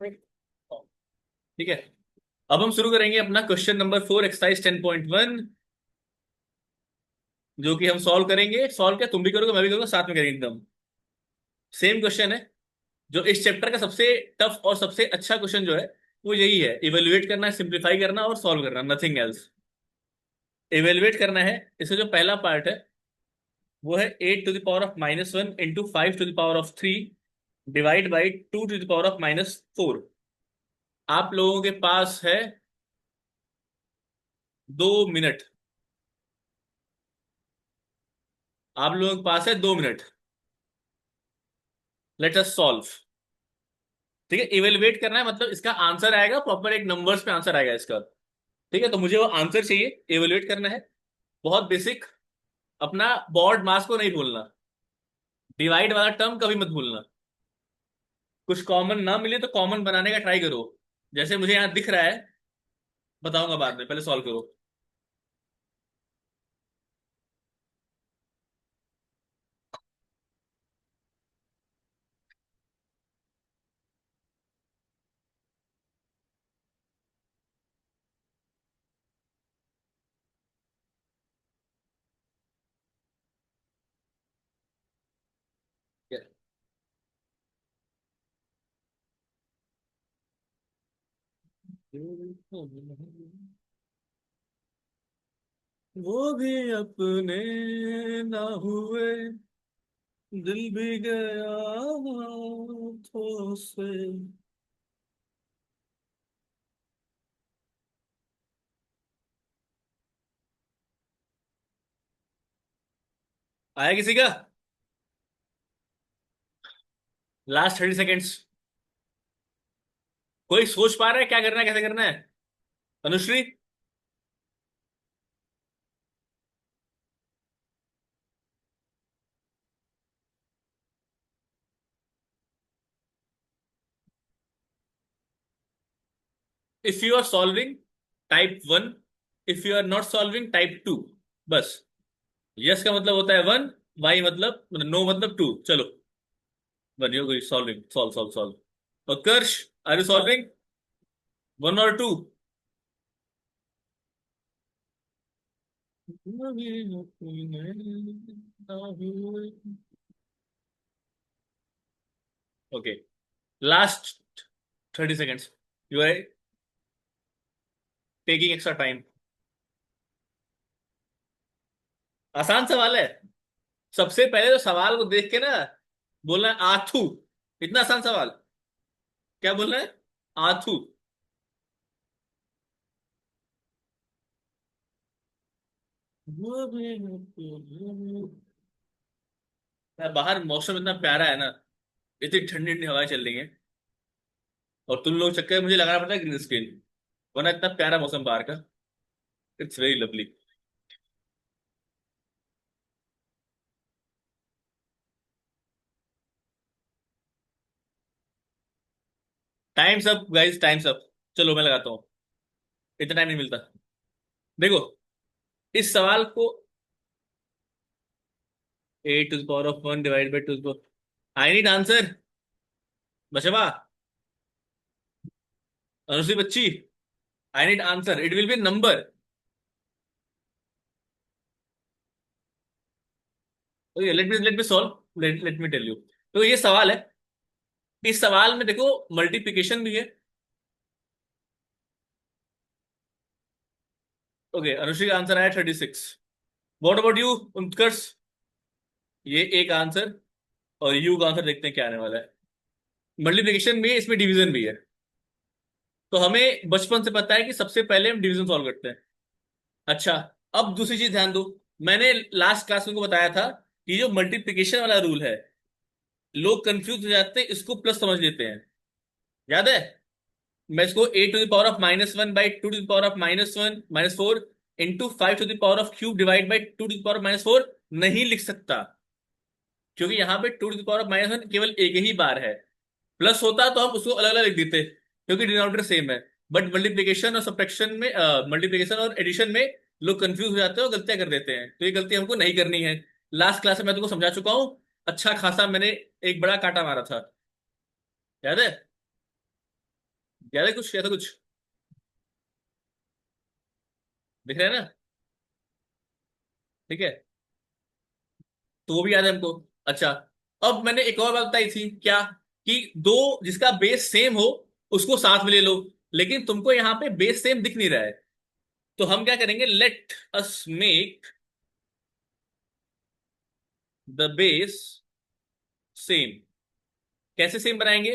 ठीक है। अब हम शुरू करेंगे अपना क्वेश्चन नंबर 4, एक्सरसाइज 10.1, जो कि हम सॉल्व करेंगे। सॉल्व क्या तुम भी करोगे, मैं भी करूंगा, साथ में करेंगे एकदम। सेम क्वेश्चन है। जो इस चैप्टर का सबसे टफ और सबसे अच्छा क्वेश्चन जो है वो यही है। इवेल्युएट करना है, सिंप्लीफाई करना और सॉल्व करना, नथिंग एल्स। इवेल्युएट करना है। इसका जो पहला पार्ट है वो है 8 to the power of -1 into 5 to the power of 3 divide by 2 to the power of -4। आप लोगों के पास है 2 मिनट। आप लोगों के पास है 2 मिनट। Let us solve. ठीक है, इवेलुएट करना है मतलब इसका आंसर आएगा प्रॉपर, एक नंबर्स पे आंसर आएगा इसका। ठीक है, तो मुझे वो आंसर चाहिए, इवेलुएट करना है। बहुत बेसिक। अपना बॉड मास को नहीं भूलना। डिवाइड वाला टर्म कभी मत भूलना। कुछ कॉमन ना मिले तो कॉमन बनाने का ट्राई करो। जैसे मुझे यहाँ दिख रहा है, बताऊंगा बाद में, पहले सॉल्व करो। वो भी अपने ना हुए, दिल भी गया हाथों से। आया किसी का? Last 30 seconds. कोई सोच पा रहा है क्या करना है, कैसे करना है? Anushree, if you are solving type 1, if you are not solving type 2। बस। यस का मतलब होता है 1, वाई मतलब नो मतलब 2। चलो, one you solving, solve solve solve. Utkarsh, are you solving 1 और 2? Okay, last 30 seconds. You are taking extra time. आसान सवाल है। सबसे पहले तो सवाल को देख के ना बोलना है आथू। इतना आसान सवाल। क्या बोलना है? आथू। यार बाहर मौसम इतना प्यारा है ना, इतनी ठंडी ठंडी हवाएं चल रही हैं। और तुम लोग चक्कर में मुझे लगाना पड़ता है ग्रीन स्क्रीन, वरना इतना प्यारा मौसम बाहर का। It's very lovely. Times up guys, times up. चलो मैं लगाता हूँ, इतना टाइम नहीं मिलता। देखो, इस सवाल को 8 to the power of 1 divide by 2। I need answer. बशवा, अनुश्री बच्ची, I need answer, it will be number. Let me solve, let me tell you. तो ये सवाल है। इस सवाल में देखो, मल्टीप्लिकेशन भी है। ओके, अनुश्री का आंसर आया 36। व्हाट अबाउट यू उत्कर्ष? ये एक आंसर। और यू का आंसर देखते हैं क्या आने वाला है। मल्टीप्लिकेशन भी है, इसमें डिवीजन भी है। तो हमें बचपन से पता है कि सबसे पहले हम डिवीजन सॉल्व करते हैं। अच्छा, अब दूसरी चीज ध्यान दो। मैंने लास्ट क्लास में को बताया था कि जो मल्टीप्लिकेशन वाला रूल है, लोग कंफ्यूज हो जाते हैं, इसको प्लस समझ लेते हैं। याद है? मैं इसको 8 to the power of -1 by 2 to the power of -1 -4 into 5 to the power of cube divide by 2 to the power of -4 नहीं लिख सकता। क्योंकि यहाँ पे 2 to the power of -1 केवल एक ही बार है। प्लस होता तो हम उसको अलग अलग लिख देते, क्योंकि डिनोमिनेटर सेम है। बट मल्टीप्लिकेशन और सब्ट्रैक्शन में, मल्टीप्लिकेशन और एडिशन में लोग कंफ्यूज हो जाते हैं और गलतियां कर देते हैं। तो ये गलती हमको नहीं करनी है। लास्ट क्लास में मैं तुमको समझा चुका हूँ। अच्छा खासा मैंने एक बड़ा काटा मारा था। याद है? याद है कुछ, याद है कुछ? दिख रहा है ना? ठीक है, तो वो भी याद है हमको। अच्छा, अब मैंने एक और बात बताई थी क्या, कि दो जिसका बेस सेम हो उसको साथ में ले लो, लेकिन तुमको यहाँ पे बेस सेम दिख नहीं रहा है, तो हम क्या करेंगे, let us make the base same. कैसे सेम बनाएंगे?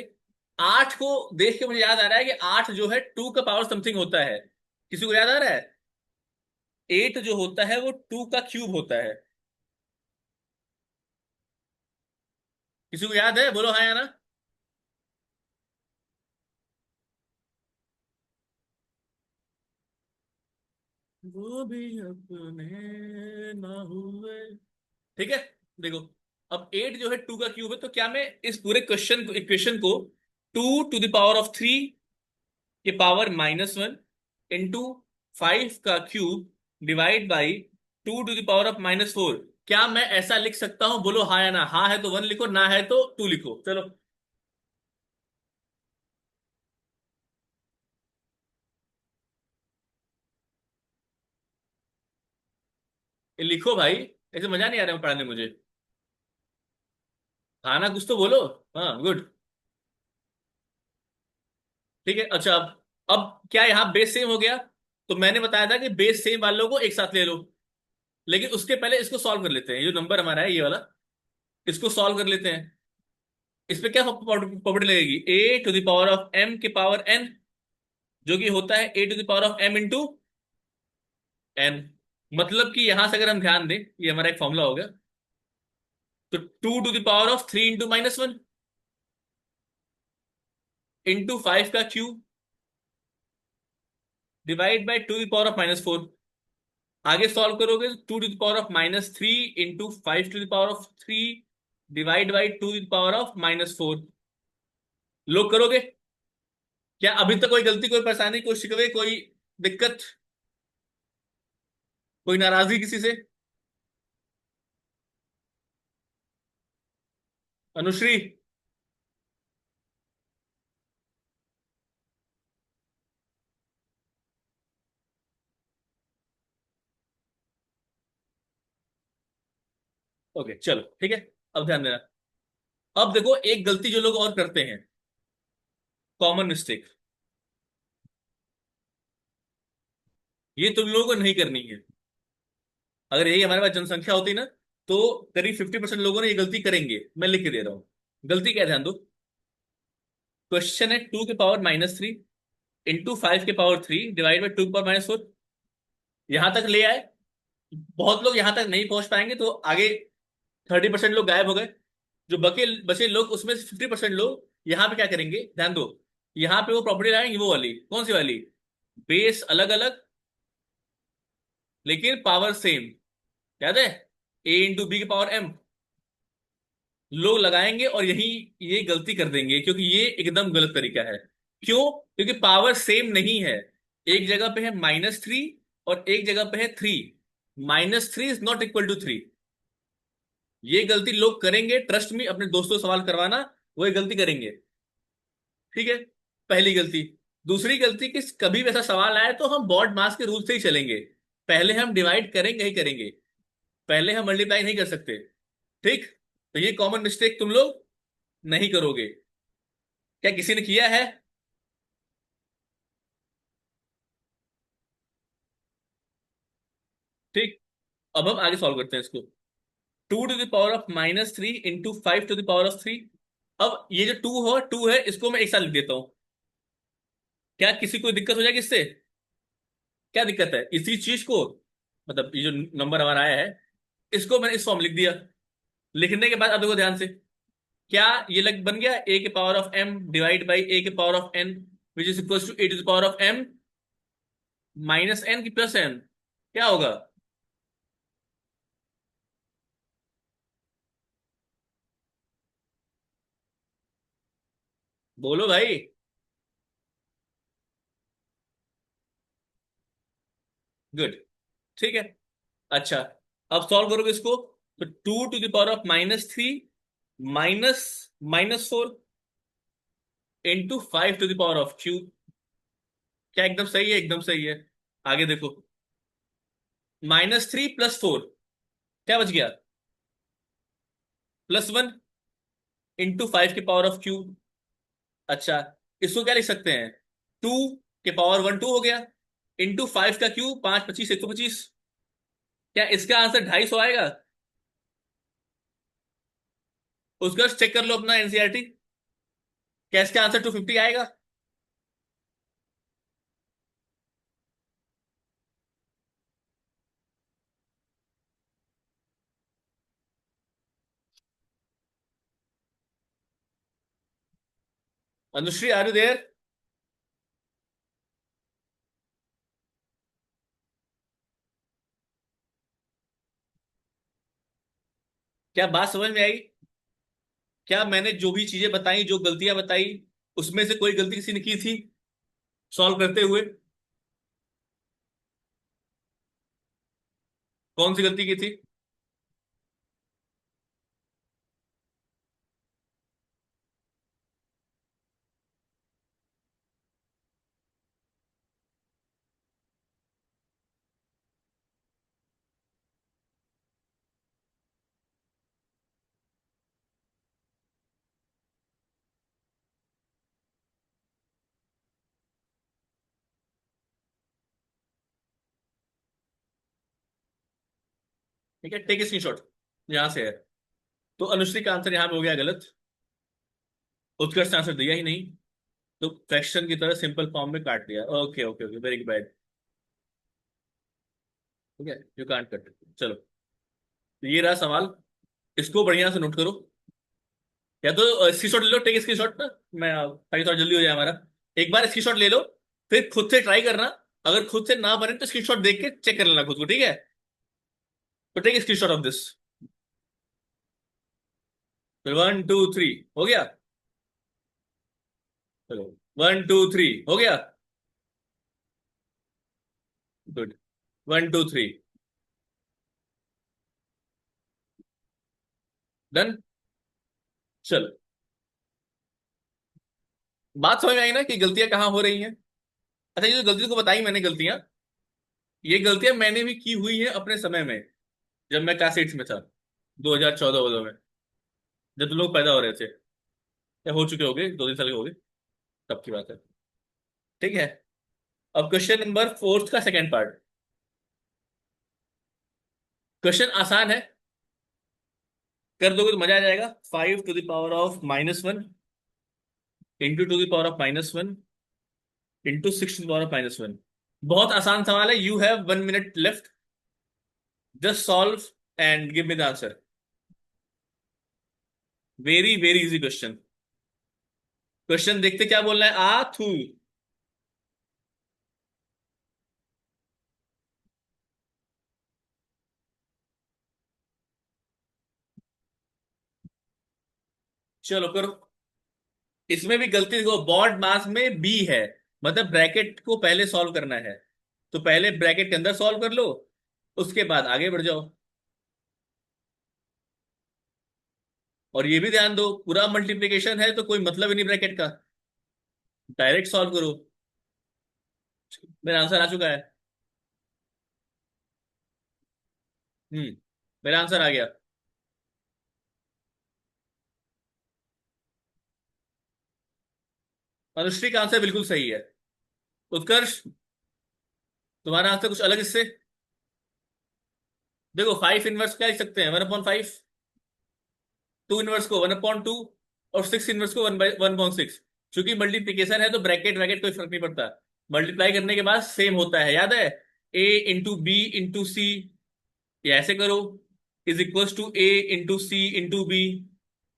8 को देख के मुझे याद आ रहा है कि 8 जो है 2 का पावर समथिंग होता है। किसी को याद आ रहा है? 8 जो होता है वो 2 का क्यूब होता है। किसी को याद है? बोलो हाँ या ना। वो भी अपने ना हुए। ठीक है, देखो, अब 8 जो है 2 का क्यूब है, तो क्या मैं इस पूरे क्वेश्चन को, इक्वेशन को 2 टू द पावर ऑफ 3 के पावर -1 इंटू 5 का cube divide by 2 to the power of -4, क्या मैं ऐसा लिख सकता हूं? बोलो हाँ या ना। हाँ है तो 1 लिखो, ना है तो 2 लिखो, चलो। ये लिखो भाई, ऐसे मजा नहीं आ रहा है पढ़ाने मुझे। हाँ ना, कुछ तो बोलो। हाँ, गुड। ठीक है, अच्छा, अब क्या यहाँ बेस सेम हो गया? तो मैंने बताया था कि बेस सेम वालों को एक साथ ले लो, लेकिन उसके पहले इसको सॉल्व कर लेते हैं। ये जो नंबर हमारा है ये वाला, इसको सॉल्व कर लेते हैं। इस पे क्या प्रॉपर्टी लगेगी? a to the power of m के पावर n, जो कि होता है a to the power of m into n। मतलब कि यहां से अगर हम ध्यान दें, ये हमारा एक फॉर्मूला होगा, तो 2 to the power of 3 into -1 into 5 का cube divide by 2 to the power of -4। आगे सॉल्व करोगे तो 2 to the power of -3 into 5 to the power of 3 divide by 2 to the power of -4। लोग करोगे? क्या अभी तक कोई गलती, कोई परेशानी, कोई शिकवे, कोई दिक्कत, कोई नाराजगी किसी से? अनुश्री? ओके, चलो ठीक है। अब ध्यान देना। अब देखो, एक गलती जो लोग और करते हैं, कॉमन मिस्टेक, ये तुम लोगों को नहीं करनी है। अगर यही हमारे पास जनसंख्या होती ना, तो करीब 50% लोगों ने ये गलती करेंगे। मैं लिख के दे रहा हूं। गलती क्या है, ध्यान दो। क्वेश्चन है 2 के पावर -3 इंटू 5 के पावर 3 डिवाइड बाई 2 के पावर -4। यहां तक ले आए। बहुत लोग यहां तक नहीं पहुंच पाएंगे, तो आगे 30% लोग गायब हो गए। जो बके बचे लोग, उसमें से 50% लोग यहाँ पे क्या करेंगे, ध्यान दो। यहाँ पे वो प्रॉपर्टी लाएंगे, वो वाली कौन सी वाली? बेस अलग अलग लेकिन पावर सेम। याद है? a इंटू b के पावर m। लोग लगाएंगे और यही ये गलती कर देंगे, क्योंकि ये एकदम गलत तरीका है। क्यों? क्योंकि पावर सेम नहीं है। एक जगह पे है -3 और एक जगह पे है 3। -3 इज नॉट इक्वल टू 3। ये गलती लोग करेंगे, ट्रस्ट में, अपने दोस्तों से सवाल करवाना, वो ये गलती करेंगे। ठीक है, पहली गलती। दूसरी गलती कि कभी भी ऐसा सवाल आए तो हम बॉड मास के रूल से ही चलेंगे। पहले हम डिवाइड करेंगे ही करेंगे, पहले हम मल्टीप्लाई नहीं कर सकते। ठीक? तो ये कॉमन मिस्टेक तुम लोग नहीं करोगे। क्या किसी ने किया है? ठीक, अब हम आगे सॉल्व करते हैं इसको। 2 to the power of -3 into 5 to the power of 3। अब ये जो टू है, इसको मैं एक साथ लिख देता हूं। क्या किसी को दिक्कत हो जाएगी इससे? क्या दिक्कत है इसी चीज को? मतलब ये जो नंबर हमारा आया है, इसको मैंने इस फॉर्म लिख दिया। लिखने के बाद अब देखो ध्यान से, क्या ये लग बन गया a के power of m divide by a के power of n, which is equal to a to the power of m -n की +n। क्या होगा? बोलो भाई। गुड, ठीक है। अच्छा, अब सॉल्व करोगे इसको, तो 2 to the power of -3 minus -4 into 5 to the power of cube. क्या एकदम सही है? एकदम सही है। आगे देखो। -3 + 4, क्या बच गया? +1 इंटू 5 की पावर ऑफ क्यूब। अच्छा, इसको क्या लिख सकते हैं? 2 के पावर 1 2 हो गया, इंटू 5 का क्यूब, 5 × 25 125। क्या इसका आंसर 250 आएगा? उसका चेक कर लो अपना एनसीईआरटी। क्या इसका आंसर 250 आएगा? Anushree, are you there? क्या बात समझ में आई? क्या मैंने जो भी चीजें बताई, जो गलतियां बताई, उसमें से कोई गलती किसी ने की थी सॉल्व करते हुए? कौन सी गलती की थी? ठीक है, टेक स्क्रीनशॉट। यहां से है। तो अनुश्री का आंसर यहाँ पे हो गया गलत। उत्कर्ष ने आंसर दिया ही नहीं, तो फ्रैक्शन की तरह सिंपल फॉर्म में काट दिया। Okay okay okay, very bad. ठीक है, यू कांट कट। चलो, तो ये रहा सवाल। इसको बढ़िया से नोट करो। या तो स्क्रीनशॉट ले लो, टेक स्क्रीनशॉट ना। मैं ताकि थोड़ा जल्दी हो जाए हमारा। एक बार स्क्रीनशॉट ले लो, फिर खुद से ट्राई करना। अगर खुद से ना बने तो स्क्रीनशॉट देख के चेक कर लेना खुद को, ठीक है? तो टेक स्क्रीनशॉट ऑफ दिस। फिर 1 2 3 हो गया। चलो, 1 2 3 हो गया। गुड। 1 2 3 डन। चलो, बात समझ में आई ना कि गलतियां कहाँ हो रही हैं? अच्छा, ये जो गलती को बताई मैंने गलतियां, ये गलतियां मैंने भी की हुई है अपने समय में, जब मैं क्लास 8 में था, 2014 वालों में, जब तुम लोग पैदा हो रहे थे, या हो चुके होगे, 2 3 साल के हो गए, तब की बात है। ठीक है। अब क्वेश्चन नंबर 4 का सेकेंड पार्ट। क्वेश्चन आसान है, कर दोगे तो मजा आ जाएगा। 5 to the power of -1 × 2 to the power of -1 × 6 to the power of -1। बहुत आसान सवाल है। You have 1 minute left. Just solve and give me the answer. Very very easy question. Question देखते क्या बोलना है। आ थू। चलो करो। इसमें भी गलती देखो, बॉड मास में बी है, मतलब ब्रैकेट को पहले सॉल्व करना है। तो पहले ब्रैकेट के अंदर सॉल्व कर लो, उसके बाद आगे बढ़ जाओ। और ये भी ध्यान दो, पूरा मल्टीप्लिकेशन है तो कोई मतलब ही नहीं ब्रैकेट का, डायरेक्ट सॉल्व करो। मेरा आंसर आ चुका है। हम्म, मेरा आंसर आ गया। अनुश्री का आंसर बिल्कुल सही है। उत्कर्ष, तुम्हारा आंसर कुछ अलग इससे। देखो, 5 इनवर्स क्या लिख सकते हैं? 1/5। 2 इनवर्स को 1/2, और 6 इनवर्स को 1/1/6। क्योंकि मल्टीप्लीकेशन है तो ब्रैकेट वैकेट कोई फर्क नहीं पड़ता। मल्टीप्लाई करने के बाद सेम होता है, याद है? A × B × C, ये ऐसे करो, = A × C × B।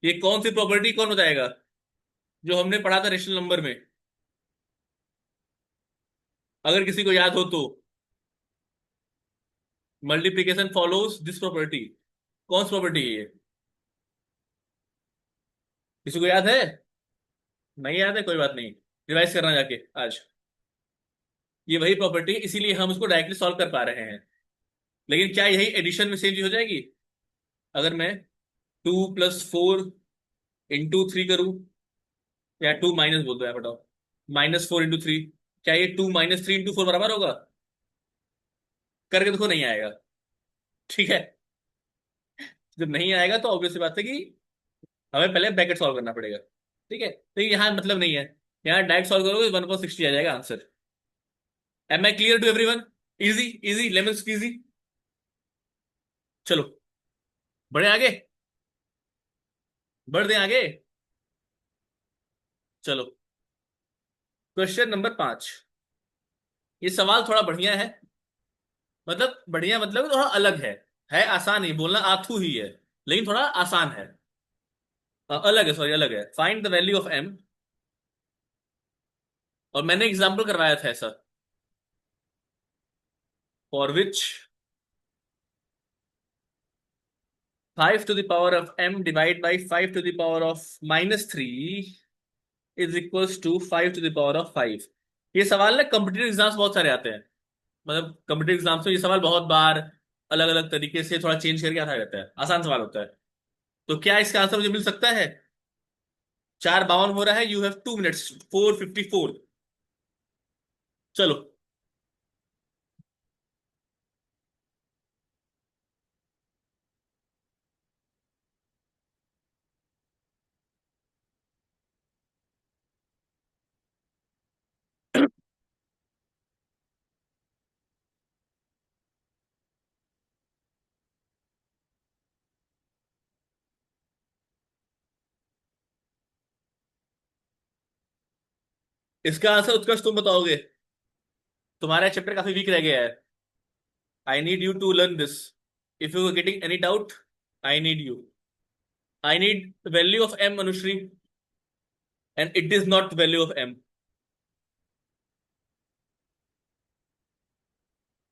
ये कौन सी प्रॉपर्टी, कौन बताएगा? जो हमने पढ़ा था रेशनल नंबर में, अगर किसी को याद हो तो। Multiplication follows this property. कौन सी प्रॉपर्टी है ये? किसी को याद है? नहीं याद है, कोई बात नहीं, रिवाइज करना जाके आज। ये वही प्रॉपर्टी, इसीलिए हम उसको डायरेक्टली सॉल्व कर पा रहे हैं। लेकिन क्या यही एडिशन में सेम चीज हो जाएगी? अगर मैं 2 + 4 × 3 करूं, या 2 माइनस बोल दो यार, बताओ। -4 × 3। क्या ये 2 - 3 × 4 बराबर होगा? करके देखो, नहीं आएगा। ठीक है। जब नहीं आएगा तो ऑब्वियस बात है कि हमें पहले ब्रैकेट सॉल्व करना पड़ेगा। ठीक है, तो यहाँ मतलब नहीं है। यहाँ डायरेक्ट सॉल्व करोगे 1/60 आ जाएगा answer. Am I clear to everyone? Easy, easy lemon squeezy. चलो, बढ़े आगे, बढ़ दें आगे। चलो, क्वेश्चन नंबर 5। ये सवाल थोड़ा बढ़िया है। मतलब बढ़िया मतलब थोड़ा अलग है आसान ही, बोलना आथू ही है, लेकिन थोड़ा आसान है। अलग है, सॉरी, अलग है। Find the value of M. और मैंने एग्जाम्पल करवाया था ऐसा, for which 5 to the power of m divide by 5 to the power of -3 is equals to 5 to the power of 5। ये सवाल ना कम्पिटेटिव एग्जाम्स बहुत सारे आते हैं। मतलब कम्पिटेटिव एग्जाम्स में ये सवाल बहुत बार अलग अलग तरीके से थोड़ा चेंज करके आता रहता है, आसान सवाल होता है। तो क्या इसका आंसर मुझे मिल सकता है? 4:52 हो रहा है, यू हैव 2 मिनट्स, 4:54। चलो, इसका आंसर उत्कर्ष तुम बताओगे। तुम्हारा चैप्टर काफी वीक रह गया है। I need you to learn this. If you are getting any doubt, I need you. I need value of M, Anushree, and it is not value of M.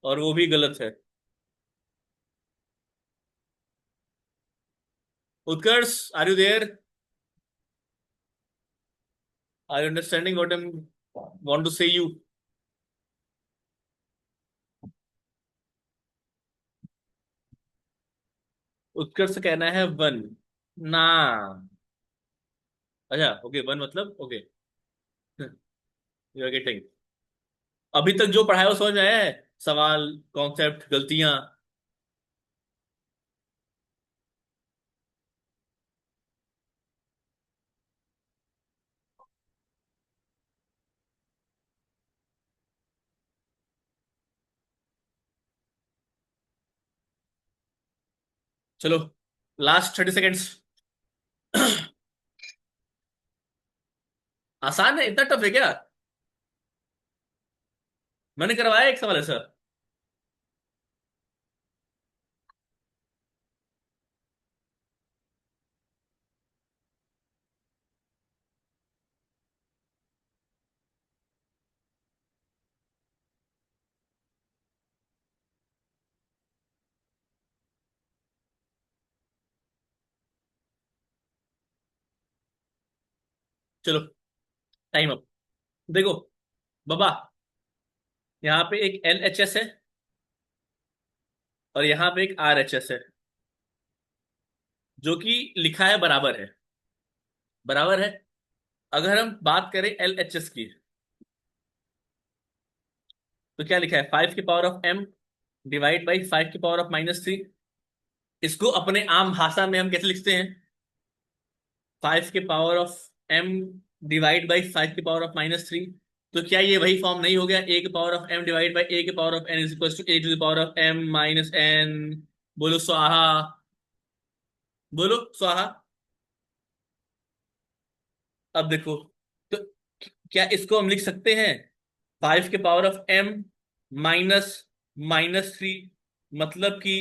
और वो भी गलत है। Utkarsh, are you there? Are you understanding what I want to say you? Utkarsh से कहना है 1 ना। अच्छा, ओके, 1 मतलब ओके। You are getting. अभी तक जो पढ़ाया वो समझ में आया है? सवाल, कॉन्सेप्ट, गलतियां। चलो, लास्ट 30 सेकेंड्स। आसान है, इतना टफ है क्या? मैंने करवाया एक सवाल ऐसा। चलो, टाइम अप। देखो बाबा, यहाँ पे एक एल एच एस है और यहाँ पे एक आर एच एस है, जो कि लिखा है बराबर है। बराबर है। अगर हम बात करें एल एच एस की, तो क्या लिखा है? 5 की power of m divide by 5 की पावर ऑफ -3। इसको अपने आम भाषा में हम कैसे लिखते हैं? 5 की power of m divide by 5 की पावर ऑफ -3। तो क्या ये वही फॉर्म नहीं हो गया? A की power of m divide by A की power of n is equal to A to the power of m - n। बोलो स्वाहा। बोलो स्वाहा। अब देखो, तो क्या इसको हम लिख सकते हैं 5 के पावर ऑफ m - -3? मतलब कि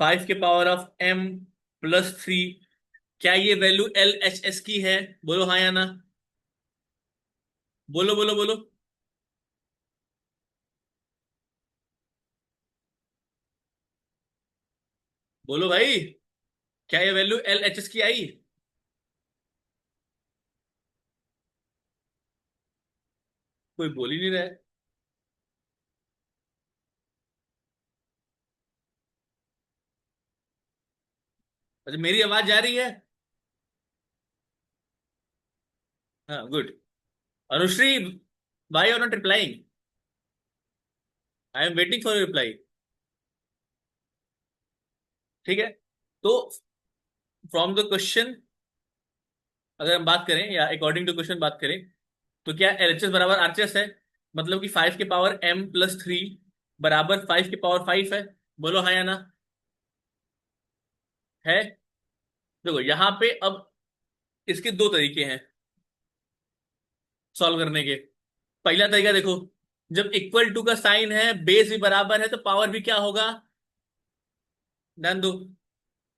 5 के पावर ऑफ m + 3। क्या ये वैल्यू एल एच एस की है? बोलो हाँ या ना। बोलो बोलो बोलो। बोलो भाई, क्या ये वैल्यू एल एच एस की आई? कोई बोल ही नहीं रहा है। अच्छा, मेरी आवाज जा रही है? हाँ, good. Anushree, why are not replying? I am waiting for reply. ठीक है, तो फ्रॉम द क्वेश्चन अगर हम बात करें या अकॉर्डिंग टू क्वेश्चन बात करें, तो क्या एलएचएस बराबर आरएचएस है? मतलब कि 5 के पावर m+3 बराबर 5 के पावर 5 है। बोलो हाँ या ना। है। देखो यहाँ पे अब इसके दो तरीके हैं सॉल्व करने के। पहला तरीका देखो, जब इक्वल टू का साइन है, बेस भी बराबर है, तो पावर भी क्या होगा? ध्यान दो।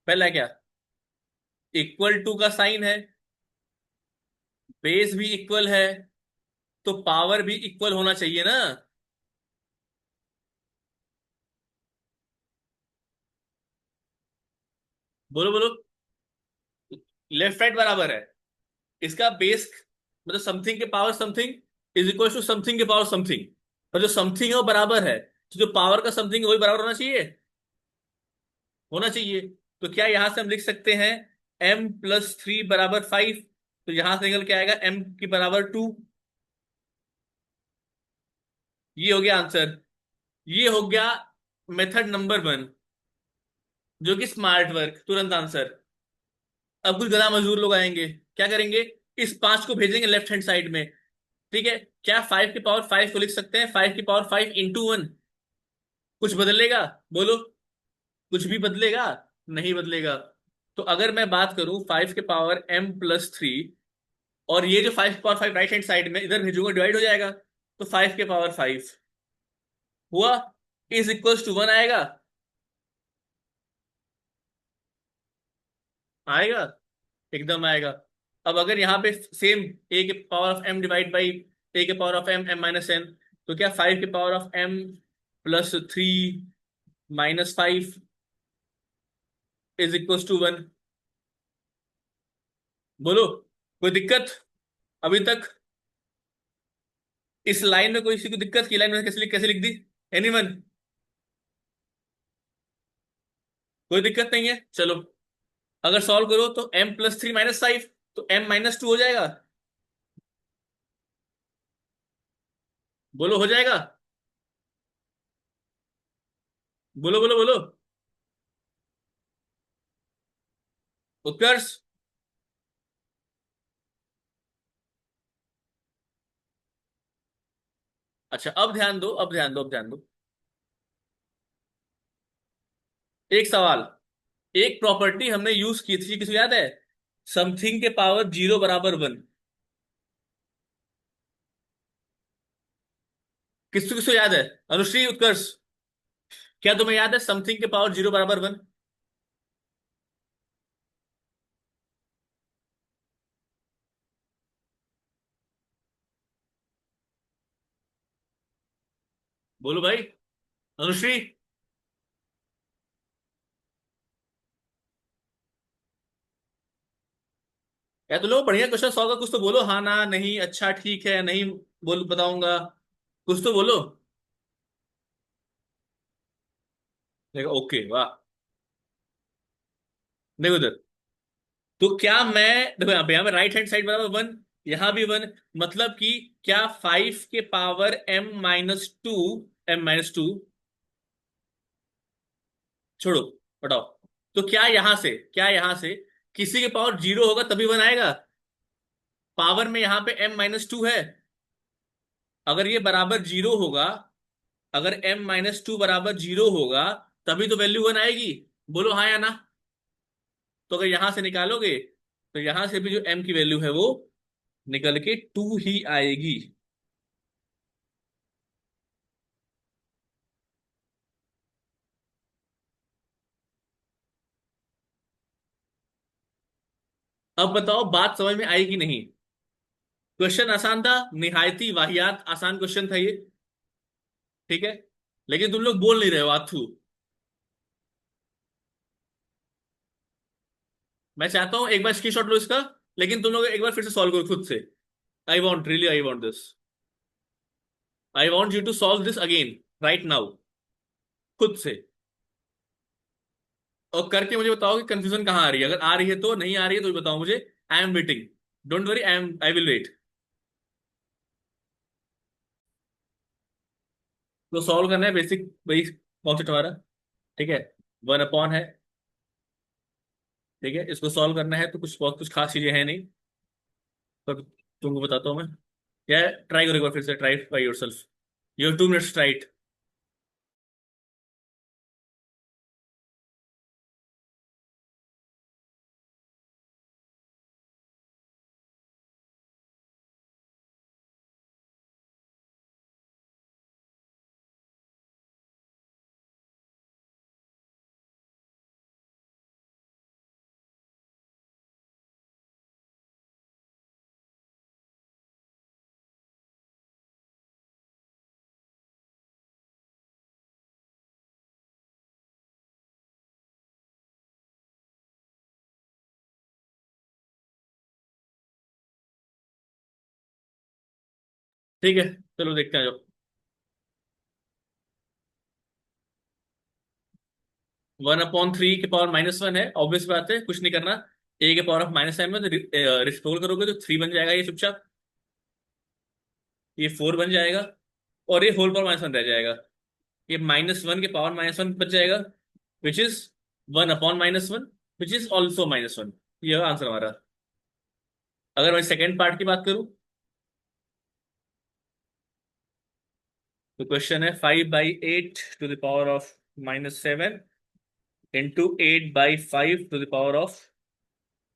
पहला क्या, इक्वल टू का साइन है, बेस भी इक्वल है, तो पावर भी इक्वल होना चाहिए ना। बोलो बोलो। लेफ्ट राइट बराबर है, इसका बेस मतलब समथिंग के power something is equal to something के पावर समथिंग, और जो समथिंग है वो बराबर है, तो जो पावर का समथिंग है वही बराबर होना चाहिए। होना चाहिए। तो क्या यहां से हम लिख सकते हैं m+3 बराबर 5? तो यहां से निकल के आएगा m की बराबर 2। ये हो गया आंसर। ये हो गया मेथड नंबर 1, जो कि स्मार्ट वर्क, तुरंत आंसर। अब कुछ गधा मजदूर लोग आएंगे, क्या करेंगे? इस 5 को भेजेंगे लेफ्ट हैंड साइड में। ठीक है, क्या 5 के पावर 5 को लिख सकते हैं 5 के पावर 5 × 1? कुछ बदलेगा? बोलो। कुछ भी बदलेगा? नहीं बदलेगा। तो अगर मैं बात करूं 5 के पावर m+3, और ये जो 5 के पावर 5 राइट हैंड साइड में इधर भेजूंगा, डिवाइड हो जाएगा, तो 5 के पावर 5 हुआ, इज इक्वल्स टू 1 आएगा। आएगा, एकदम आएगा। अब अगर यहाँ पे सेम a के power of m divide by a के पावर ऑफ m, m−n, तो क्या 5 के power of m+3 -5 is equals to 1? बोलो। कोई दिक्कत अभी तक? इस लाइन में कोई किसी को दिक्कत की? लाइन में कैसे लिख दी? एनीवन? कोई दिक्कत नहीं है, चलो। अगर सॉल्व करो तो m+3 - 5, तो m-2 हो जाएगा। बोलो, हो जाएगा? बोलो बोलो बोलो। उत्कर्ष। अच्छा, अब ध्यान दो, अब ध्यान दो, अब ध्यान दो। एक सवाल, एक प्रॉपर्टी हमने यूज की थी, किसी को याद है? समथिंग के पावर 0 = 1। किसको किसको याद है? अनुश्री, उत्कर्ष, क्या तुम्हें याद है समथिंग के पावर 0 = 1? बोलो भाई। अनुश्री। या तो लो, बढ़िया क्वेश्चन सॉल्व का कुछ तो बोलो, हाँ ना नहीं, अच्छा ठीक है नहीं, बोल बताऊंगा, कुछ तो बोलो। देखो, ओके, वाह। देखो इधर, तो क्या मैं, देखो यहाँ पे राइट हैंड साइड बराबर 1, यहां भी 1, मतलब कि क्या 5 के पावर m-2, m-2, छोड़ो, हटाओ, तो क्या यहां से किसी के पावर 0 होगा तभी 1 आएगा? पावर में यहाँ पे m-2 है, अगर ये बराबर 0 होगा, अगर m-2 बराबर 0 होगा, तभी तो वैल्यू 1 आएगी। बोलो हाँ या ना। तो अगर यहां से निकालोगे, तो यहां से भी जो m की वैल्यू है वो निकल के 2 ही आएगी। अब बताओ बात समझ में आई कि नहीं? क्वेश्चन आसान था, निहायती वाहियात आसान क्वेश्चन था ये। ठीक है, लेकिन तुम लोग बोल नहीं रहे हो आथू। मैं चाहता हूं एक बार स्क्रीनशॉट लो इसका, लेकिन तुम लोग एक बार फिर से सॉल्व करो खुद से। I want, really I want this. I want you to solve this again, right now, खुद से। और करके मुझे बताओ कि कंफ्यूजन कहाँ आ रही है, अगर आ रही है तो, नहीं आ रही है तो भी बताओ मुझे। I am waiting, don't worry, I will wait. तो सॉल्व करना है बेसिक वही कॉन्सेप्ट हमारा। ठीक है, 1 अपॉन है। ठीक है, इसको सॉल्व करना है तो कुछ बहुत कुछ खास चीजें हैं नहीं, पर तुमको बताता हूँ मैं। क्या है, ट्राई करो एक बार फिर से, try by your self. You have 2 minutes try it. ठीक है, चलो देखते हैं। जो 1/3 के पावर -1 है, ऑब्वियस बात है, कुछ नहीं करना। ए के पावर ऑफ -m में तो रिस्टोर करोगे तो 3 बन जाएगा ये चुपचाप। ये 4 बन जाएगा, और ये होल पावर -1 रह जाएगा। ये -1 के पावर -1 बच जाएगा, which is 1/-1, which is also -1। ये आंसर हमारा। अगर मैं सेकेंड पार्ट की बात करूं, तो क्वेश्चन है 5/8 टू द पावर ऑफ -7 इंटू 8/5 टू द पावर ऑफ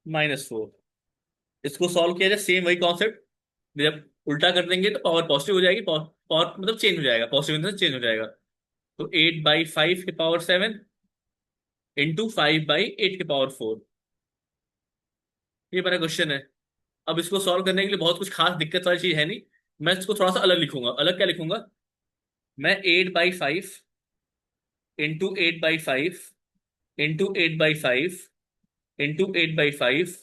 -4। इसको सॉल्व किया जाए, सेम वही कॉन्सेप्ट। जब उल्टा कर देंगे तो पावर पॉजिटिव हो जाएगी, पावर पावर मतलब चेंज हो जाएगा, पॉजिटिव चेंज हो जाएगा। तो 8/5 के पावर 7 इंटू 5/8 के पावर 4। ये मेरा क्वेश्चन है। अब इसको सॉल्व करने के लिए बहुत कुछ खास दिक्कत वाली चीज है नहीं। मैं इसको थोड़ा सा अलग लिखूंगा। अलग क्या लिखूंगा? मैं 8/5 into 8/5 into 8/5 into 8/5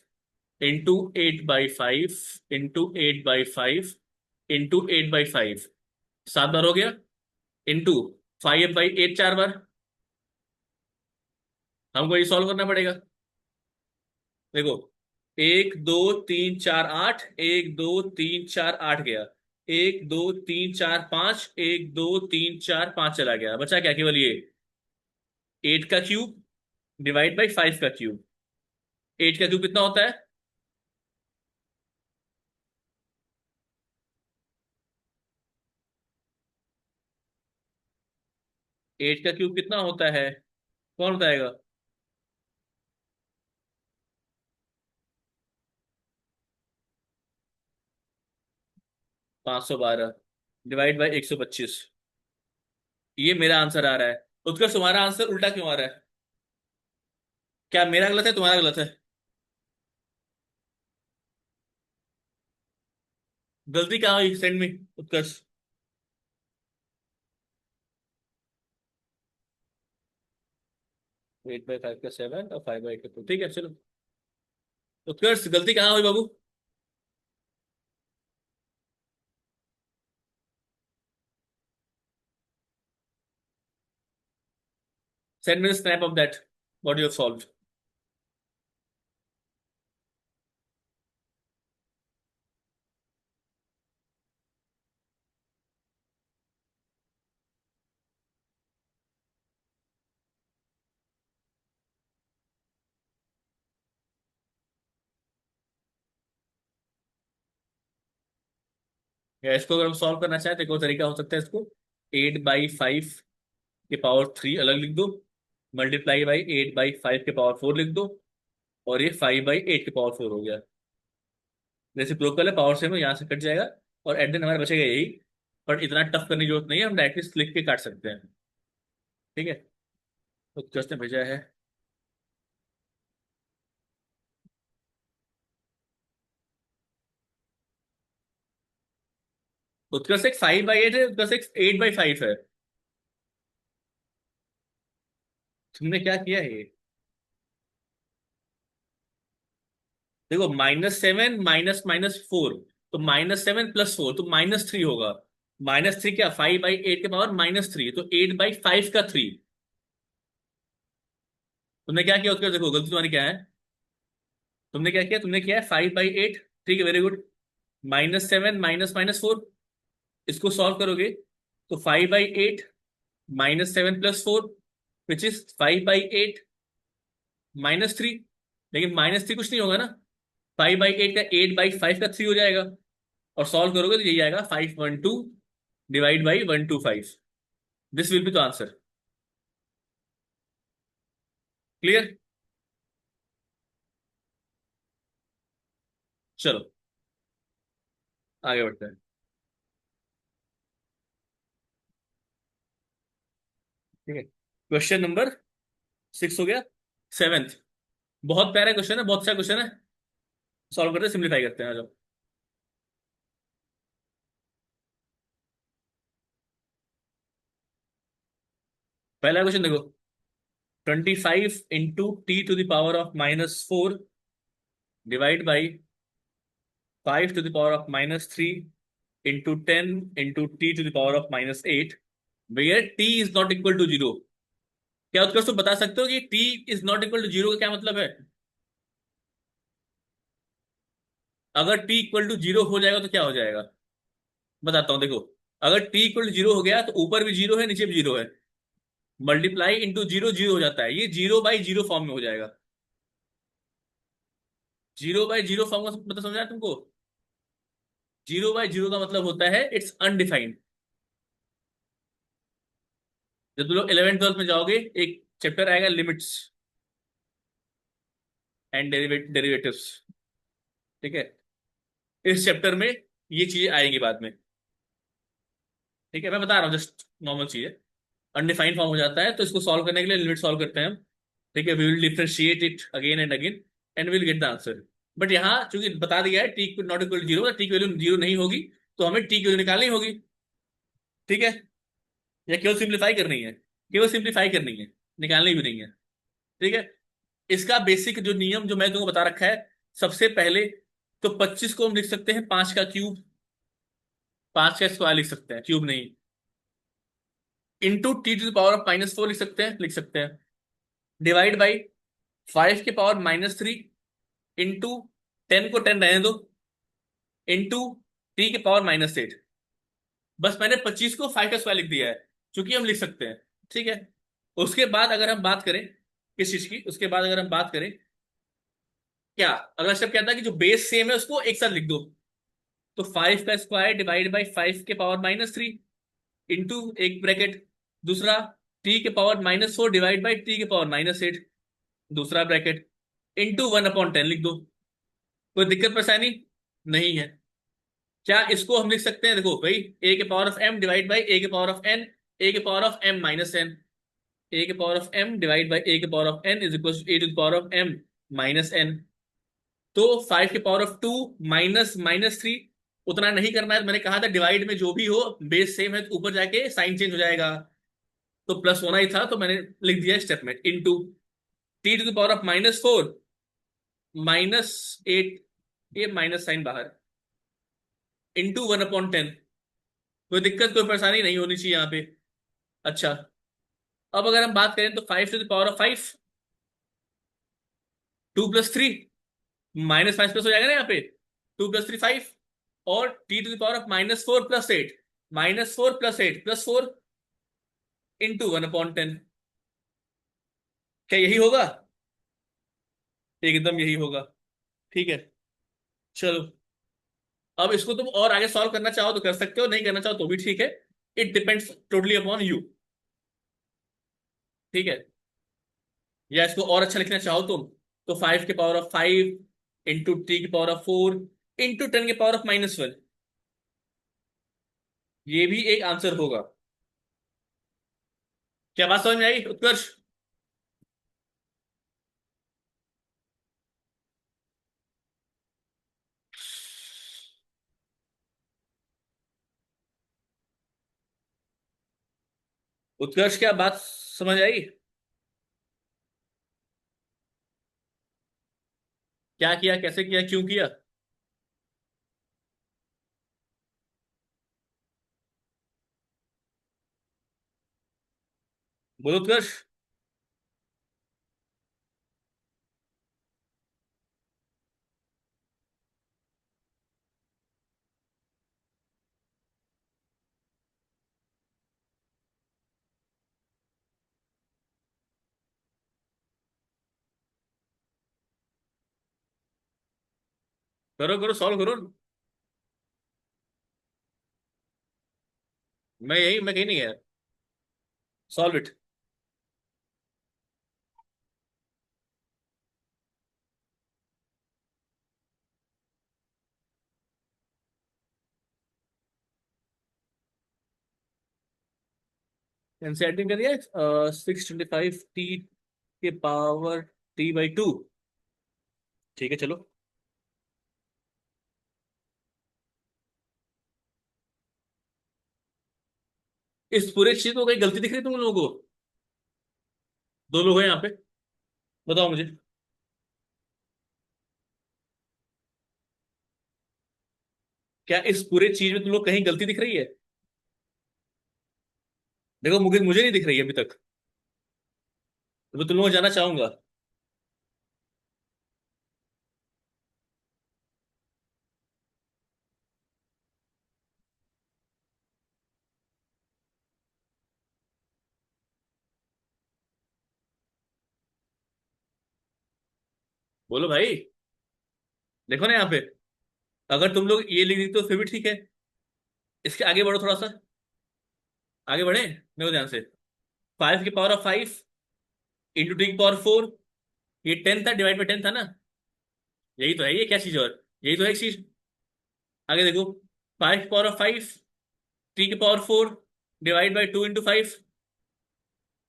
into 8/5 into 8/5 7 बार हो गया, इंटू 5/8 4 बार। हमको ये सॉल्व करना पड़ेगा। देखो, 1 2 3 4 8, 1 2 3 4 8 गया। 1 2 3 4 5, 1 2 3 4 5 चला गया। बचा क्या? केवल ये 8 का क्यूब डिवाइड बाई 5 का क्यूब। 8 का क्यूब कितना होता है? 8 का क्यूब कितना होता है? कौन बताएगा? 512 डिवाइड बाई 125। ये मेरा आंसर आ रहा है। उत्कर्ष, तुम्हारा आंसर उल्टा क्यों आ रहा है? क्या मेरा गलत है, तुम्हारा गलत है? गलती कहाँ हुई? सेंड में, उत्कर्ष। 8/5 का 7 और 5/8 का 2। ठीक है, चलो। उत्कर्ष, गलती कहाँ हुई बाबू? Send me snap of that what you have solved. या इसको अगर हम सॉल्व करना चाहें तो एक और तरीका हो सकता है इसको। 8/5 के पावर 3 अलग लिख दो, मल्टीप्लाई बाई 8/5 के पावर 4 लिख दो, और ये 5/8 के पावर 4 हो गया। रेसिप्रोकल है, पावर सेम है, यहाँ से कट जाएगा, और एट देन हमारे बचेगा यही। बट इतना टफ करने की जरूरत नहीं है, हम डायरेक्टली लिख के काट सकते हैं। ठीक है, उत्कर्ष ने भेजा है। उत्कर्ष एक 5/8 है, उत्कर्ष एक 8/5 है। तुमने क्या किया है ये? देखो, -7 माइनस -4, तो -7 + 4 तो -3 होगा। -3 क्या? 5/8 के पावर -3, तो 8/5 का 3। तुमने क्या किया उसका? देखो, गलती तुम्हारी क्या है। तुमने क्या किया? तुमने किया है 5/8। ठीक है, वेरी गुड। -7 माइनस -4, इसको सॉल्व करोगे तो 5/8 -7 + 4 विच इज 5/8 -3। लेकिन -3 कुछ नहीं होगा ना, 5/8 का 8/5 का 3 हो जाएगा। और सॉल्व करोगे तो यही आएगा, 512 divide by 125। This will be the answer. Clear? चलो आगे बढ़ते हैं। ठीक है, क्वेश्चन नंबर 6 हो गया। सेवेंथ, बहुत प्यारा क्वेश्चन है, बहुत अच्छा क्वेश्चन है। सॉल्व करते हैं, सिंप्लीफाई करते हैं, आ जाओ। पहला क्वेश्चन देखो, 25 × t⁴ divide by 5 to the power of -3 into 10 into t⁻⁻8, where t is not equal to 0। क्या उत्कर्ष तुम बता सकते हो कि t is not equal to 0 का क्या मतलब है? अगर t इक्वल टू 0 हो जाएगा तो क्या हो जाएगा? बताता हूं, देखो। अगर t इक्वल टू 0 हो गया तो ऊपर भी 0 है, नीचे भी 0 है। मल्टीप्लाई इंटू 0 0 हो जाता है, ये 0/0 फॉर्म में हो जाएगा। 0/0 फॉर्म का मतलब समझ आया तुमको? 0/0 का मतलब होता है इट्स अनडिफाइंड। जब तुम लोग 11th 12th में जाओगे, एक चैप्टर आएगा लिमिट्स एंड डेरिवेटिव्स। ठीक है, इस चैप्टर में ये चीजें आएंगी बाद में। ठीक है, मैं बता रहा हूँ, जस्ट नॉर्मल चीज है। अनडिफाइंड फॉर्म हो जाता है तो इसको सॉल्व करने के लिए लिमिट सॉल्व करते हैं हम। ठीक है, we will differentiate it again and again and will get the answer. But यहाँ चूंकि बता दिया है T not equal to 0, T की वैल्यू 0 नहीं होगी, तो हमें टी की वैल्यू निकालनी होगी। ठीक है, या केवल सिंप्लीफाई करनी है? केवल सिंप्लीफाई करनी है, निकालनी भी नहीं है। ठीक है, इसका बेसिक जो नियम जो मैं तुमको बता रखा है, सबसे पहले तो 25 को हम लिख सकते हैं 5 का क्यूब, 5 का स्क्वायर लिख सकते हैं, क्यूब नहीं। इंटू t⁻⁻4 लिख सकते हैं। डिवाइड बाई 5 के पावर -3 इंटू 10 को 10 रहने दो, इंटू t के पावर -8। बस मैंने 25 को 5 का स्क्वायर लिख दिया है, क्योंकि हम लिख सकते हैं। ठीक है, उसके बाद अगर हम बात करें किस चीज की, उसके बाद अगर हम बात करें, क्या अगला स्टेप क्या था कि जो बेस सेम है उसको एक साथ लिख दो। तो 5 का स्क्वायर डिवाइड बाई 5 के पावर-3 इंटू एक ब्रैकेट, दूसरा t के पावर-4 डिवाइड बाई t के पावर-8, दूसरा ब्रैकेट, इंटू 1/10 लिख दो। कोई दिक्कत परेशानी नहीं है? क्या इसको हम लिख सकते हैं, देखो भाई, a⁻m divide by a⁻n, a⁻m-n, a⁻m divide by a⁻n is equal to a⁻m-n। तो 5 के पावर ऑफ 2 -3, उतना नहीं करना है। मैंने कहा था डिवाइड में जो भी हो बेस सेम है तो ऊपर जाके साइन चेंज हो जाएगा, तो प्लस होना ही था, तो मैंने लिख दिया स्टेप में, इंटू t⁻⁻4 -8, ये माइनस साइन बाहर, इंटू 1/10। कोई दिक्कत कोई परेशानी नहीं होनी चाहिए यहाँ पे। अच्छा, अब अगर हम बात करें तो 5 to the power of 5, 2 + 3, -5 plus हो जाएगा ना यहाँ पे, 2 + 3 5, और t⁻⁻4 + 8, -4 + 8 + 4 इंटू 1/10। क्या यही होगा? एकदम यही होगा। ठीक है, चलो। अब इसको तुम और आगे सॉल्व करना चाहो तो कर सकते हो, नहीं करना चाहो तो भी ठीक है। It depends totally upon you. ठीक है, या इसको और अच्छा लिखना चाहो तुम, तो 5 के पावर ऑफ 5 इंटू t के पावर ऑफ 4 इंटू 10 के पावर ऑफ-1, ये भी एक आंसर होगा। क्या बात समझ में आई उत्कर्ष? उत्कर्ष, क्या बात समझ आई? क्या किया, कैसे किया, क्यों किया? बोलो उत्कर्ष। करो करो, सॉल्व करो। मैं कहीं नहीं गया। Solve it. एनसीईआरटी कर दिया। 625 टी के पावर t/2। ठीक है चलो। इस पूरे चीज को कोई गलती दिख रही है तुम लोगों को? दो लोग हैं यहाँ पे, बताओ मुझे। क्या इस पूरे चीज में तुम लोग कहीं गलती दिख रही है? देखो मुझे मुझे नहीं दिख रही है अभी तक। तो मैं तुम लोगों को जानना चाहूंगा। बोलो भाई। देखो ना यहाँ पे, अगर तुम लोग ये लिख दी तो फिर भी ठीक है। इसके आगे बढ़ो थोड़ा सा। आगे बढ़े, देखो ध्यान से। 5 की पावर ऑफ 5 इंटू टी की पावर 4। ये 10 था, डिवाइड बाई 10 था ना। यही तो है, ये क्या चीज और? यही तो है एक चीज। आगे देखो। 5 की पावर ऑफ 5 टी की पावर 4 डिवाइड बाई 2 इंटू 5।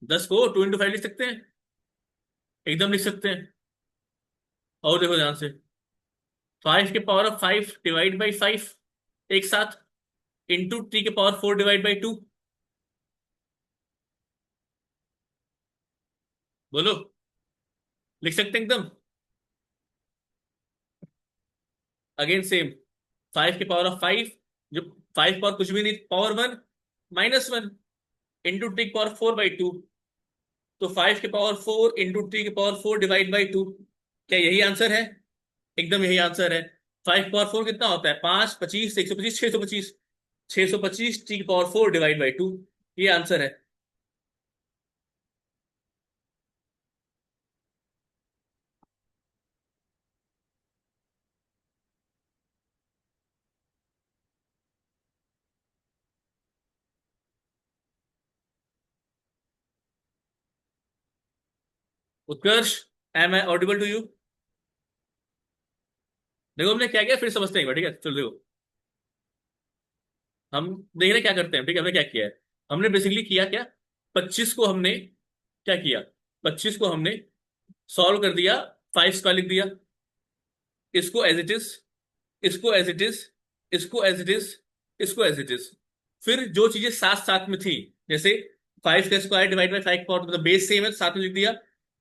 10 को 2 इंटू 5 लिख सकते हैं। एकदम लिख सकते हैं। और देखो ध्यान से। 5 की पावर ऑफ 5 डिवाइड बाई 5 एक साथ, इंटू टी के पावर 4 डिवाइड बाई 2। बोलो। लिख सकते हैं एकदम। Again same. 5 की पावर ऑफ 5, जो 5 पावर कुछ भी नहीं, पावर 1 -1 इंटू टी की पावर 4/2। तो 5 की पावर 4 इंटू टी की पावर 4 डिवाइड बाई 2। क्या यही आंसर है? एकदम यही आंसर है। 5 की पावर 4 कितना होता है? 5, 25, 125, 625। 625 टी की पावर 4 डिवाइड बाई 2। ये आंसर है। Utkarsh, am I audible to you? देखो हमने क्या किया, फिर समझते हैं एक बार, ठीक है? चलो देखो। हम देख रहे हैं क्या करते हैं, ठीक है? हमने क्या किया है। हमने बेसिकली किया क्या, 25 को हमने क्या किया, 25 को हमने सॉल्व कर दिया। 5 स्क्वायर लिख दिया। इसको एज इट इज, इसको एज इट इज, इसको एज इट इज, इसको एज इट इज। फिर जो चीजें साथ साथ में थी, जैसे 5 का स्क्वायर डिवाइड बाई 5 का पावर, मतलब बेस सेम है तो साथ में लिख दिया।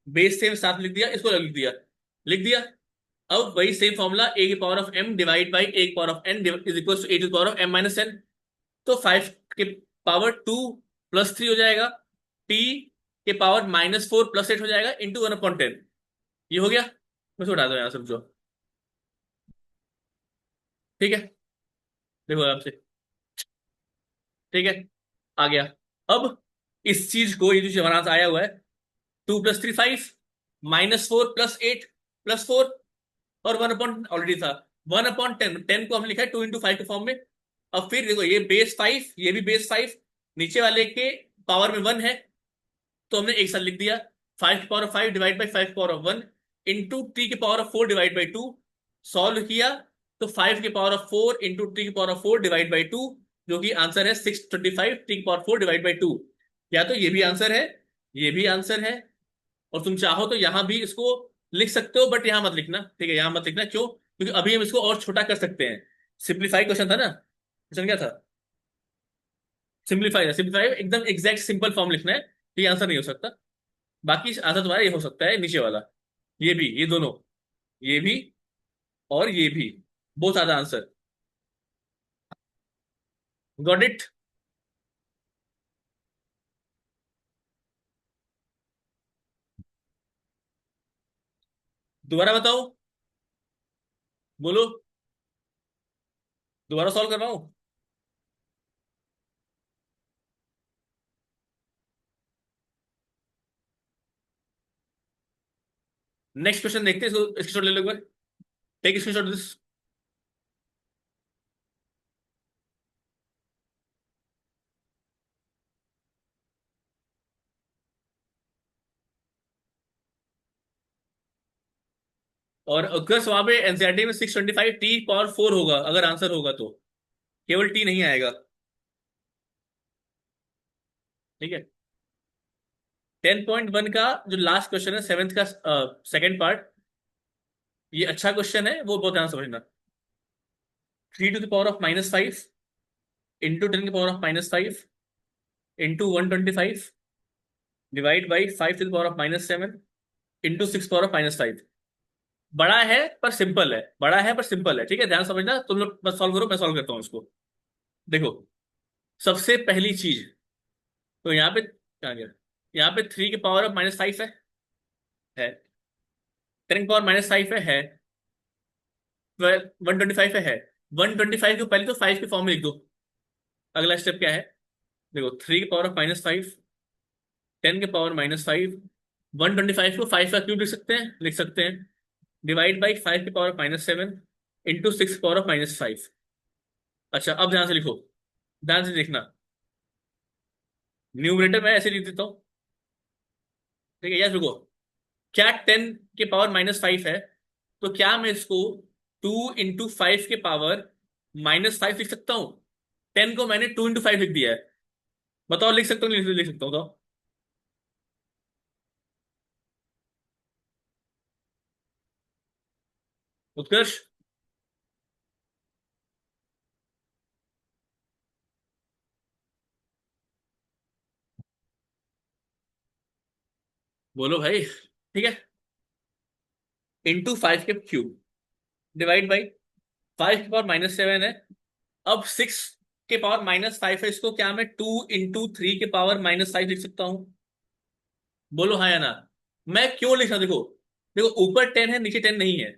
बेस सेम साथ में लिख दिया, इसको अलग लिख दिया। लिख दिया। अब वही सेम फॉर्मूला, a की power of m divide by a की power of n is equal to a to the power of m - n। तो 5 के पावर 2 + 3 हो जाएगा। t के पावर -4 + 8 हो जाएगा, इंटू 1/10। ये हो गया। मैं उठा दो यहाँ, समझो। ठीक है। देखो आपसे। ठीक है। आ गया। अब इस चीज को, ये जो हमारा आंसर आया हुआ है, 2 + 3 5, -4 + 8 +4, और 1/, ऑलरेडी था। 1/10, 10 को हमने लिखा है 2 इंटू 5 के फॉर्म में। अब फिर देखो, ये बेस 5, ये भी बेस 5, नीचे वाले के पावर में 1 है, तो हमने एक साथ लिख दिया। 5 की पावर ऑफ 5 डिवाइड बाई 5 की पावर ऑफ 1 इंटू टी की power of 4 divide by 2। Solve किया तो 5 की पावर ऑफ 4 इंटू टी की पावर ऑफ 4 डिवाइड बाई 2, जो कि आंसर है 625 टी की पावर 4 डिवाइड बाई 2। या तो ये भी आंसर है, ये भी आंसर है। और तुम चाहो तो यहां भी इसको लिख सकते हो, बट यहां मत लिखना, ठीक है? यहां मत लिखना, क्यों? क्योंकि अभी हम इसको और छोटा कर सकते हैं। सिंप्लीफाई क्वेश्चन था ना, क्वेश्चन क्या था? सिंप्लीफाई, सिंप्लीफाई एकदम एग्जैक्ट सिंपल फॉर्म लिखना है। ये आंसर नहीं हो सकता। बाकी आंसर तुम्हारा ये हो सकता है, नीचे वाला। ये भी, ये दोनों, ये भी और ये भी, बहुत ज्यादा आंसर। Got it? दोबारा बताओ। बोलो। दोबारा सॉल्व करवाऊं? नेक्स्ट क्वेश्चन देखते हैं इसको, स्क्रीनशॉट ले लो एक बार। Take screenshot this. और उत्कर्ष वहां पे एनसीईआरटी में 625 T⁴ होगा अगर आंसर होगा तो, केवल टी नहीं आएगा। ठीक है। 10.1 का जो लास्ट क्वेश्चन है, सेवेंथ का सेकंड पार्ट, ये अच्छा क्वेश्चन है, वो बहुत ध्यान से समझना। 3 to the power of -5 into 10 to the power of -5 into 125 divide by 5 to the power of -7 into 6 to the power of -5। बड़ा है पर सिंपल है, बड़ा है पर सिंपल है। ठीक है, ध्यान से समझना, तुम लोग मत सॉल्व करो, मैं सॉल्व करता हूँ इसको। देखो, सबसे पहली चीज, तो यहाँ पे क्या गया, यहाँ पे 3 के पावर ऑफ -5 है 10 के पावर -5 है 125 है 125 को पहले तो 5 के फॉर्म में लिख दो। अगला स्टेप क्या है, देखो 3 के पावर ऑफ -5, 10 के पावर -5, 125 को 5 का क्यूब लिख सकते हैं, डिवाइड बाई 5 के पावर ऑफ -7 इंटू 6 के पावर ऑफ -5। अच्छा, अब ध्यान से लिखो, ध्यान से देखना, न्यूमरेटर मैं ऐसे लिख देता हूँ। ठीक है, यस रुको, क्या 10 के पावर -5 है, तो क्या मैं इसको 2 इंटू 5 के पावर -5 लिख सकता हूँ? 10 को मैंने 2 इंटू 5 लिख दिया है, बताओ लिख सकता हूँ नहीं लिख सकता हूँ, बताओ। उत्कर्ष, बोलो भाई। ठीक है, इंटू 5 के क्यूब डिवाइड बाई 5 के पावर -7 है। अब 6 के पावर -5 है, इसको क्या मैं 2 इंटू 3 के पावर-5 लिख सकता हूँ? बोलो हाँ या ना। मैं क्यों लिख रहा हूं, देखो, देखो ऊपर 10 है नीचे 10 नहीं है,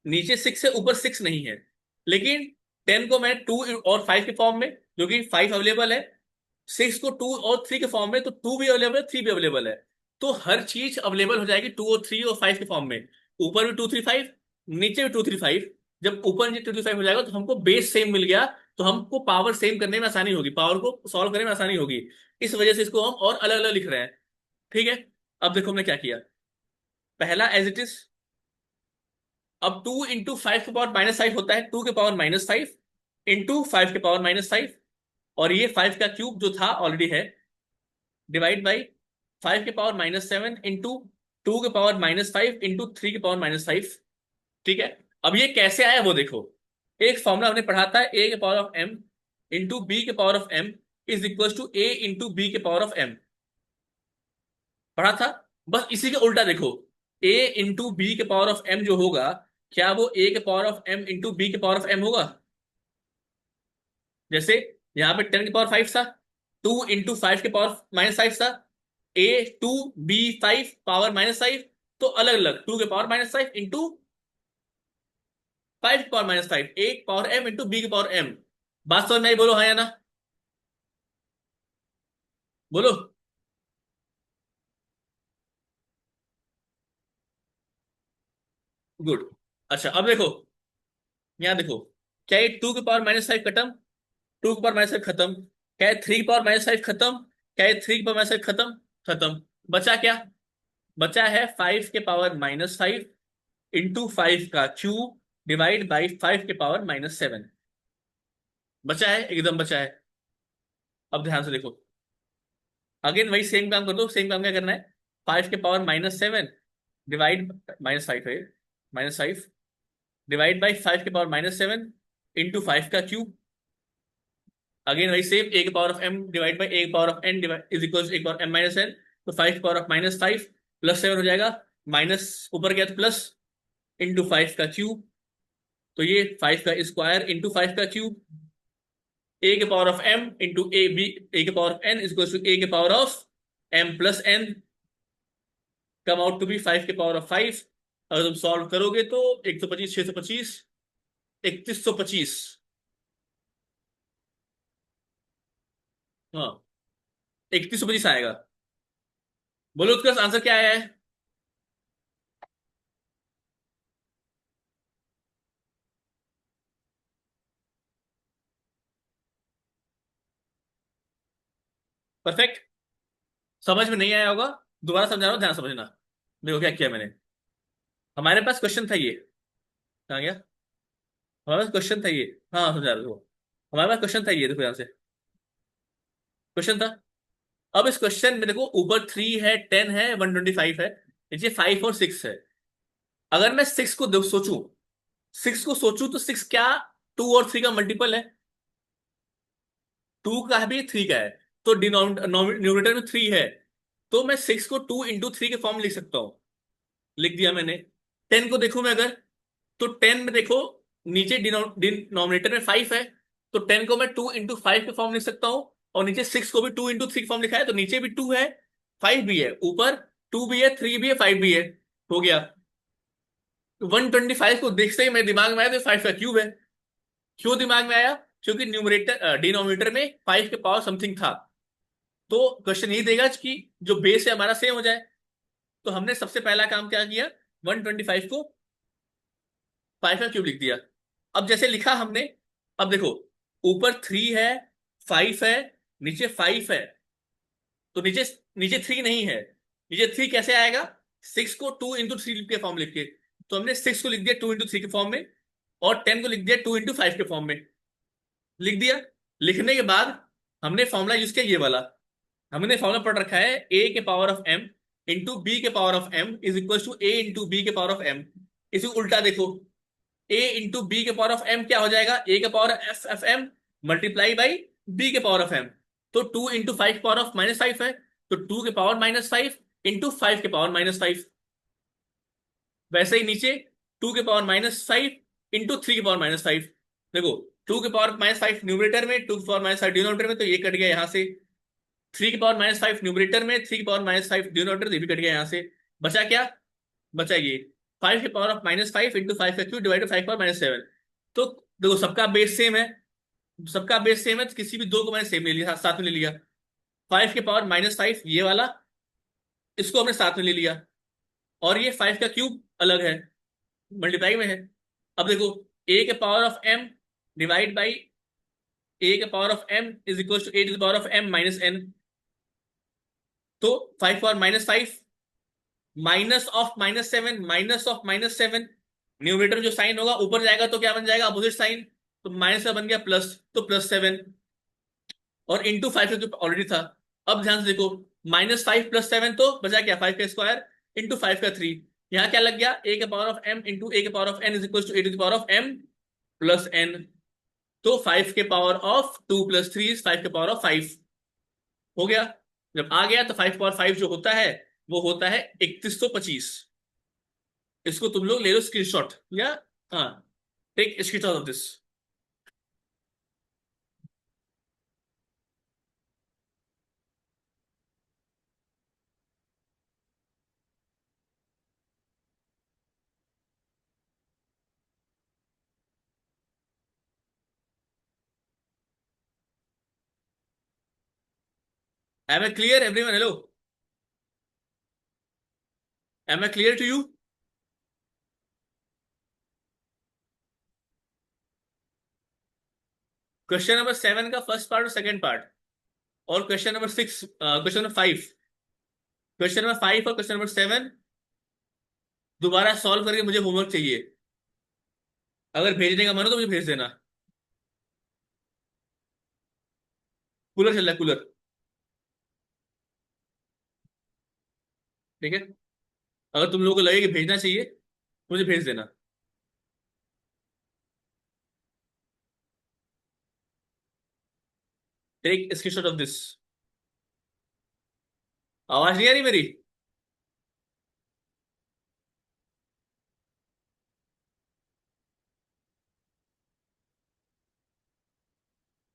नीचे 6 है ऊपर 6 नहीं है, लेकिन 10 को मैं 2 और 5 के फॉर्म में, जो कि 5 अवेलेबल है, 6 को 2 और 3 के फॉर्म में, तो 2 भी अवेलेबल है 3 भी अवेलेबल है। तो हर चीज अवेलेबल हो जाएगी 2 और 3 और 5 के फॉर्म में। ऊपर भी 2 3 5, नीचे भी 2 3 5। जब ऊपर नीचे 2 3 5 हो जाएगा तो हमको बेस सेम मिल गया, तो हमको पावर सेम करने में आसानी होगी, पावर को सॉल्व करने में आसानी होगी। इस वजह से इसको हम और अलग अलग लिख रहे हैं। ठीक है, अब देखो हमने क्या किया। पहला एज इट इज, अब 2 इंटू 5 के पावर-5 होता है 2 के पावर-5 इंटू 5 के पावर-5, और ये 5 का क्यूब जो था ऑलरेडी है, डिवाइड बाई 5 के पावर-7 इंटू 2 के पावर-5 इंटू 3 के पावर-5। ठीक है, अब ये कैसे आया वो देखो। एक फॉर्मूला हमने पढ़ा था, A के power of m into B के power of m is equal to A into B के पावर ऑफ m, पढ़ा था। बस इसी का उल्टा देखो, A इंटू B के पावर ऑफ m जो होगा, क्या वो A के power of m into B के पावर ऑफ m होगा? जैसे यहाँ पे 10 के पावर 5 था, 2 इंटू 5 के पावर-5 था, A 2 B 5 पावर-5, तो अलग अलग 2 के पावर-5 इंटू 5 के पावर-5, एक पावर m इंटू B के पावर m। बात समझ में आई? बोलो हाँ या ना, बोलो। गुड। अच्छा अब देखो, यहाँ देखो, क्या ये 2 के पावर-5 खत्म, 2 के पावर-5 खत्म, क्या ये 3 के पावर-5 खत्म, क्या ये 3 के पावर-5 खत्म, खत्म। बचा क्या? बचा है 5 के पावर-5 इंटू 5 का क्यूब डिवाइड बाई 5 के पावर-7। बचा है, एकदम बचा है। अब ध्यान से देखो, अगेन वही सेम काम कर दो। सेम काम क्या करना है, 5 के पावर-7 डिवाइड, -5 है, -5 डिवाइड बाई 5 के पावर-7 इंटू 5 का क्यूब। अगेन वही सेम, A के पावर-m डिवाइड बाई A के पावर-n इज इक्वल A के पावर-m-n। तो 5 के पावर-5 +7 हो जाएगा, माइनस ऊपर गया तो प्लस, इंटू 5 का क्यूब, तो ये 5 का स्क्वायर इंटू 5 का क्यूब। A के पावर-m इंटू A के पावर-n इज इक्वल टू A के पावर-m+n, कम आउट टू बी 5 के पावर-5। अगर तुम सॉल्व करोगे तो 125, 625, 3125। हाँ, 3125 आएगा। बोलो उसका आंसर क्या आया है? परफेक्ट। समझ में नहीं आया होगा, दोबारा समझा रहा हूं, ध्यान से समझना। देखो क्या किया मैंने, हमारे पास क्वेश्चन था ये। कहाँ गया? हमारे पास क्वेश्चन था ये। हाँ समझा रहे हो। हमारे पास क्वेश्चन था ये, देखो यहाँ से क्वेश्चन था। अब इस क्वेश्चन में देखो, ऊपर 3 है, 10 है, 125 है, नीचे 5 और 6 है। अगर मैं 6 को सोचूं, 6 को सोचूं तो 6 क्या 2 और 3 का मल्टीपल है? 2 का भी 3 का है। तो न्यूमरेटर में 3 है, तो मैं 6 को 2 into 3 के फॉर्म में लिख सकता हूँ। लिख दिया मैंने। 10 को देखूं मैं अगर, तो 10 में देखो, नीचे डिनोमिनेटर में 5 है, तो 10 को मैं 2 into 5 के फॉर्म लिख सकता हूँ। और नीचे 6 को भी 2 into 3 के फॉर्म लिखा है, तो नीचे भी 2 है, 5 भी है, ऊपर 2 भी है, 3 भी है, 5 भी है। हो गया। 125 को देखते ही मेरे दिमाग में आया तो 5 का क्यूब है। क्यों दिमाग में आया? क्योंकि न्यूमरेटर डिनोमिनेटर में 5 के पावर समथिंग था। तो क्वेश्चन यही देगा कि जो बेस है हमारा सेम हो जाए। तो हमने सबसे पहला काम क्या किया, 125 को 5 का क्यूब लिख दिया। अब जैसे लिखा हमने, अब देखो, ऊपर 3 है, 5 है, नीचे 5 है, तो नीचे नीचे 3 नहीं है। नीचे 3 कैसे आएगा? 6 को 2 into 3 के फॉर्म लिख के। तो हमने 6 को लिख दिया 2 into 3 के फॉर्म में, और 10 को लिख दिया 2 into 5 के फॉर्म में। लिख दिया। लिखने के बाद हमने फॉर्मूला यूज किया ये वाला। हमने फॉर्मूला पढ़ रखा है, ए के power of M into B के power of M is equal to A into B के पावर ऑफ एम। इसे उल्टा देखो, ए इंटू बी के पावर ऑफ एम क्या हो जाएगा, ए के power of of M multiply by B के पावर ऑफ एम। तो 2 into 5 पावर ऑफ -5 है, तो 2 के पावर -5 इंटू 5 के पावर -5। वैसे ही नीचे 2 के पावर -5 इंटू 3 के पावर -5। देखो, 2 के पावर -5 न्यूमरेटर में, 2 के पावर -5 डिनोमिनेटर में, तो ये कट गया यहाँ से। 3 के पावर -5 न्यूमरेटर में, 3 के पावर -5 डिनोमिनेटर, ये भी कट गया यहाँ से। बचा क्या? बचा ये 5 के पावर ऑफ -5 इंटू 5 का क्यूब डिवाइड 5 पावर -7। तो देखो, सबका बेस सेम है। सबका बेस सेम है, तो किसी भी दो को मैंने सेम ले लिया, साथ में ले लिया। 5 के पावर -5 ये वाला, इसको हमने साथ में ले लिया। और ये 5 का क्यूब अलग है, मल्टीप्लाई में है। अब देखो, ए के power of M divide by A के power of M is equal to A to the power of M minus N. तो 5 power -5 minus of -7 minus of -7, numerator जो साइन होगा ऊपर जाएगा तो क्या बन जाएगा, अपोजिट साइन। तो माइनस का बन गया प्लस, तो +7। और इंटू 5 का ऑलरेडी था। अब ध्यान से देखो, -5 + 7 तो बचा क्या, 5 का स्क्वायर इंटू 5 का 3। यहाँ क्या लग गया, ए के power of M into A के power of N is equal to A to the power of M plus N. तो 5 के पावर ऑफ 2 + 3 इज 5 के पावर ऑफ 5। हो गया। जब आ गया तो 5 पावर 5 जो होता है, वो होता है 3125। इसको तुम लोग ले लो स्क्रीनशॉट, या हाँ, take screenshot of this. Am I clear everyone? Hello, am I clear to you? Question number 7 का फर्स्ट पार्ट और सेकंड पार्ट, और question number 6, question number 5, question number 5 और क्वेश्चन नंबर 7 दोबारा सॉल्व करके मुझे होमवर्क चाहिए। अगर भेजने का मन हो तो मुझे भेज देना। कूलर चल रहा है, कूलर। ठीक है, अगर तुम लोगों को लगे कि भेजना चाहिए, मुझे भेज देना। Take screenshot of this. आवाज नहीं आ रही मेरी?